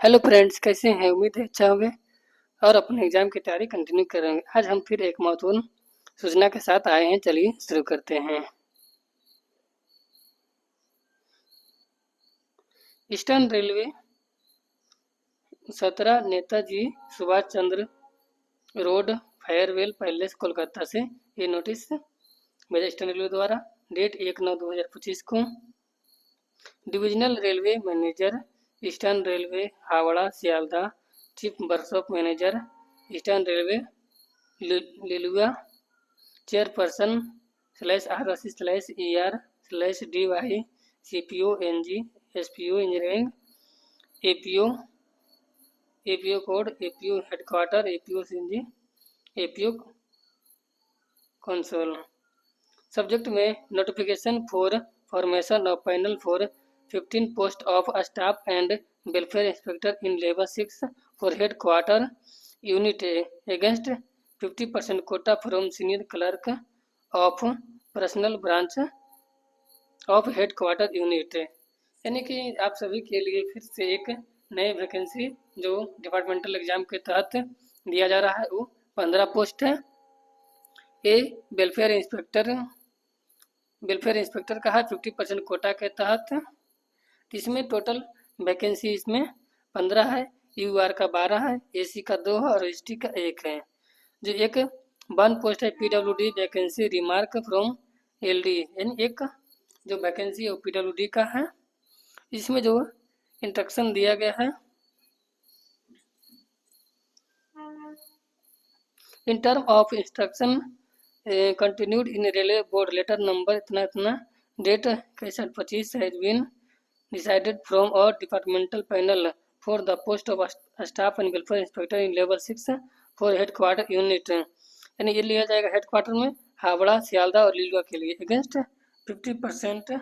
Hello friends, कैसे हैं? उम्मीद है अच्छा होंगे और अपने एग्जाम की तैयारी कंटिन्यू करेंगे। आज हम फिर एक महत्वपूर्ण सूचना के साथ आए हैं। चलिए शुरू करते हैं। Eastern railway 17 Netaji Subhash Chandra road farewell palace Kolkata से ये नोटिस भेजा ईस्टर्न रेलवे द्वारा। डेट 1/9/2025 को। Divisional railway manager eastern railway Howrah Sealdah, chief workshop manager eastern railway Liluah, chairperson /RC/ER/DY CPO NG SPO engineering APO code APO headquarter APO CNG APO console. Subject में notification for formation of panel for 15 post of staff and welfare inspector in level 6 for head quarter unit against 50% quota from senior clerk of personnel branch of head quarter unit. यानी कि आप सभी के लिए फिर से एक नई वैकेंसी जो डिपार्टमेंटल एग्जाम के तहत दिया जा रहा है वो 15 पोस्ट है। ए वेलफेयर इंस्पेक्टर का है 50% कोटा के तहत। इसमें टोटल वैकेंसी इसमें 15 है। UR का 12 है, AC का 2 है और ST का 1 है। जो एक 1 पोस्ट है PWD vacancy remark from LD, यानी एक जो वैकेंसी है PWD का है। इसमें जो इंस्ट्रक्शन दिया गया है in term of instruction continued in railway board letter number इतना इतना date 61/25 has been decided from और departmental panel for the post of staff and welfare inspector in level 6 for head quarter unit. यानी ये लिया जाएगा head quarter में हावड़ा सियालदा और लिलुआ के लिए। Against 50%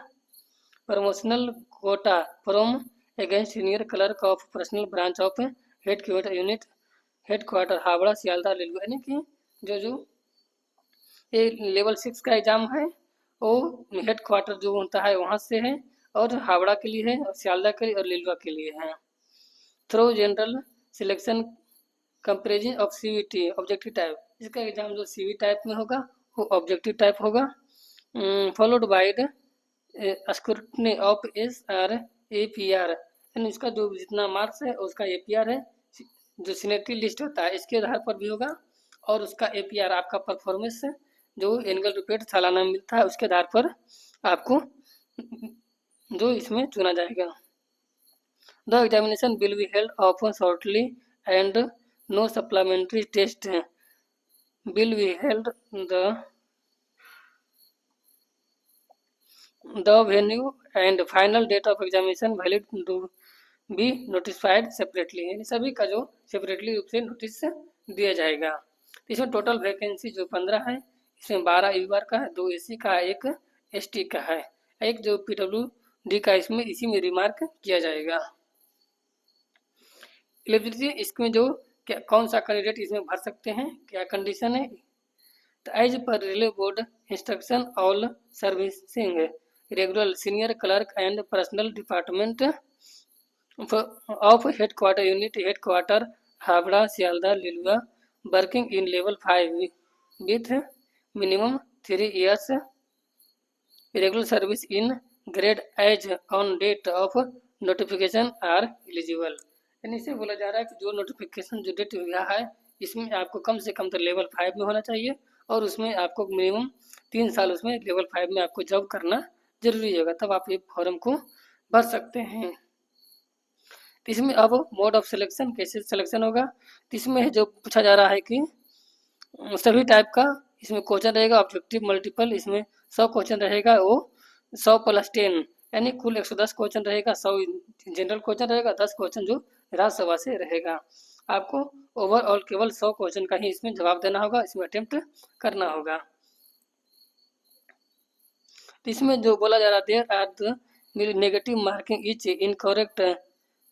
promotional quota from against senior clerk of personnel branch of head quarter unit head quarter Howrah Sealdah Liluah. यानी कि जो ये लेवल 6 का एग्जाम है वो हेड क्वार्टर जो होता है वहाँ से है और हावड़ा के लिए है और सियालदा के लिए और लिलुआ के लिए है। Through general selection comparison of CVT objective type. इसका एग्जाम जो CV टाइप में होगा वो ऑब्जेक्टिव टाइप होगा। Followed by scrutiny of SR/APR, यानी इसका जो जितना मार्क्स है उसका APR है। जो सीनियरिटी लिस्ट होता है इसके आधार पर भी होगा और उसका APR आपका परफॉर्मेंस जो एनुअल रिपोर्ट सालाना मिलता है उसके आधार पर आपको जो इसमें चुना जाएगा। The examination will be held of shortly and no supplementary test will be held the venue and final date of examination valid to be notified separately। यानी सभी का जो सेपरेटली रूप से नोटिस दिया जाएगा। इसमें टोटल वैकेंसी जो 15 है, इसमें 12 UR का है, 2 AC का है, 1 ST का है, एक जो PWD का इसमें इसी में रिमार्क किया जाएगा। एलिजिबिलिटी इसमें जो क्या कौन सा कैंडिडेट इसमें भर सकते हैं, क्या कंडीशन है। तो as per railway board instruction all servicing regular senior clerk and personnel department of head quarter unit head quarter Howrah Sealdah Liluah working in level 5 with minimum 3 years regular service in grade as on date of notification are eligible. यानी इसे बोला जा रहा है कि जो notification जो date हुआ है इसमें आपको कम से कम तो लेवल 5 में होना चाहिए और उसमें आपको मिनिमम 3 साल उसमें लेवल 5 में आपको जॉब करना जरूरी होगा, तब आप ये फॉर्म को भर सकते हैं। तो इसमें अब मोड ऑफ सिलेक्शन कैसे सिलेक्शन होगा। तो इसमें जो पूछा जा रहा है कि सभी टाइप का इसमें क्वेश्चन रहेगा। ऑब्जेक्टिव मल्टीपल इसमें 100 क्वेश्चन रहेगा, वो 100 + 10 यानी कुल 110 क्वेश्चन रहेगा। 100 जनरल क्वेश्चन रहेगा, 10 क्वेश्चन जो राज्यसभा से रहेगा। आपको ओवरऑल केवल 100 क्वेश्चन का ही इसमें जवाब देना होगा, इसमें अटेम्प्ट करना होगा। तो इसमें जो बोला जा रहा है there are the negative marking each incorrect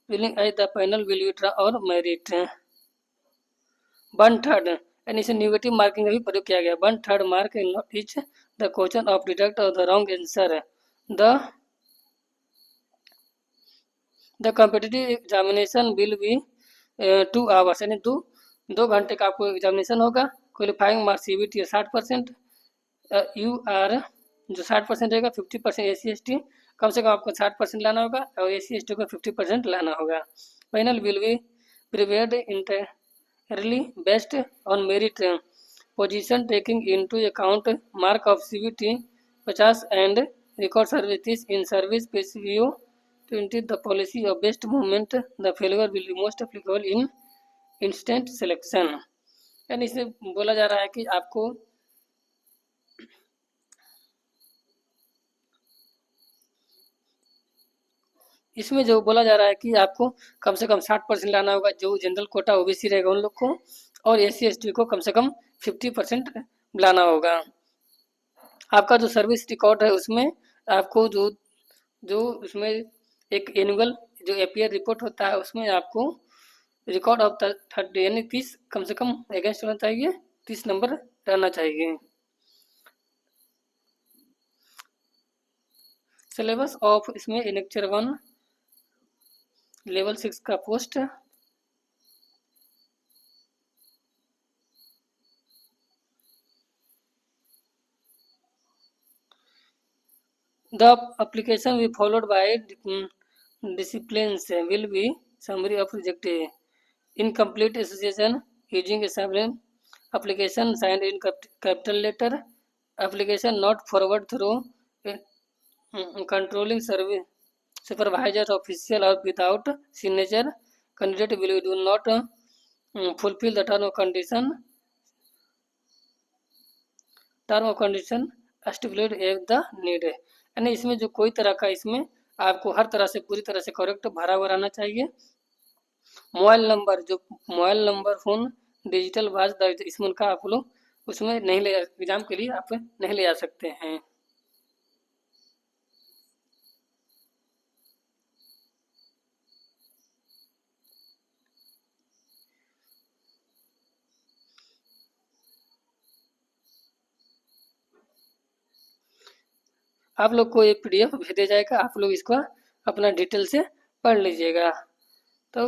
willing as the panel will withdraw और मेरिट 1/3 यानी इसे नेगेटिव मार्किंग का भी प्रयोग किया गया। 1/3 mark in not each the question of deduct और the wrong answer the the competitive examination will be 2 hours, यानी 2 घंटे का आपको एग्जामिनेशन होगा। Qualifying marks CBT 60%, you are जो 60% रहेगा, 50% SC ST, कम से कम आपको 60% लाना होगा और SC ST को 50% लाना होगा। Final will be prepared इंटरली based on merit position taking into account mark of CBT 50 and record services in service PCVO 20। the policy of best movement the failure will be most applicable in instant selection। यानी इसमें बोला जा रहा है कि आपको इसमें जो बोला जा रहा है कि आपको कम से कम 60% लाना होगा, जो जनरल कोटा OBC रहेगा उन लोग को, और SC ST को कम से कम 50% लाना होगा। आपका जो सर्विस रिकॉर्ड है उसमें आपको जो जो उसमें एक एनुअल जो APR रिपोर्ट होता है उसमें आपको रिकॉर्ड ऑफ 30 यानी 30 कम से कम अगेंस्ट होना चाहिए, 30 नंबर रहना चाहिए। सिलेबस ऑफ इसमें लेक्चर 1 लेवल 6 का post, the application will be followed by disciplines will be summary of project incomplete association using a summary application signed in capital letter, application not forward through controlling service supervisor official or without signature, candidate will do not fulfill the term of condition stipulated as the need है। यानी इसमें जो कोई तरह का इसमें आपको हर तरह से पूरी तरह से करेक्ट भरा हुआ रहना चाहिए। Mobile number phone digital watch दर्ज इसमें का आप लोग उसमें नहीं ले, एग्जाम के लिए आप नहीं ले जा सकते हैं। आप लोग को एक PDF भेजा जाएगा, आप लोग इसको अपना डिटेल से पढ़ लीजिएगा। तो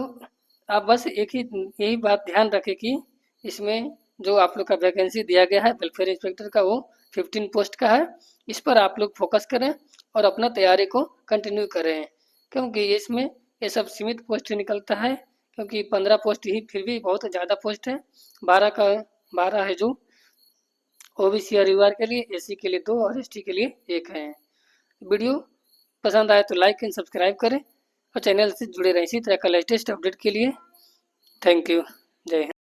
आप बस यही बात ध्यान रखें कि इसमें जो आप लोग का वैकेंसी दिया गया है वेलफेयर इंस्पेक्टर का वो 15 पोस्ट का है। इस पर आप लोग फोकस करें और अपना तैयारी को कंटिन्यू करें, क्योंकि इसमें ये सब सीमित पोस्ट निकलता है, क्योंकि 15 पोस्ट ही फिर भी बहुत ज़्यादा पोस्ट है। 12 है जो OBC और UR के लिए, SC के लिए 2 और ST के लिए 1 है। वीडियो पसंद आए तो लाइक एंड सब्सक्राइब करें और चैनल से जुड़े रहें इसी तरह का लेटेस्ट अपडेट के लिए। Thank you. जय हिंद।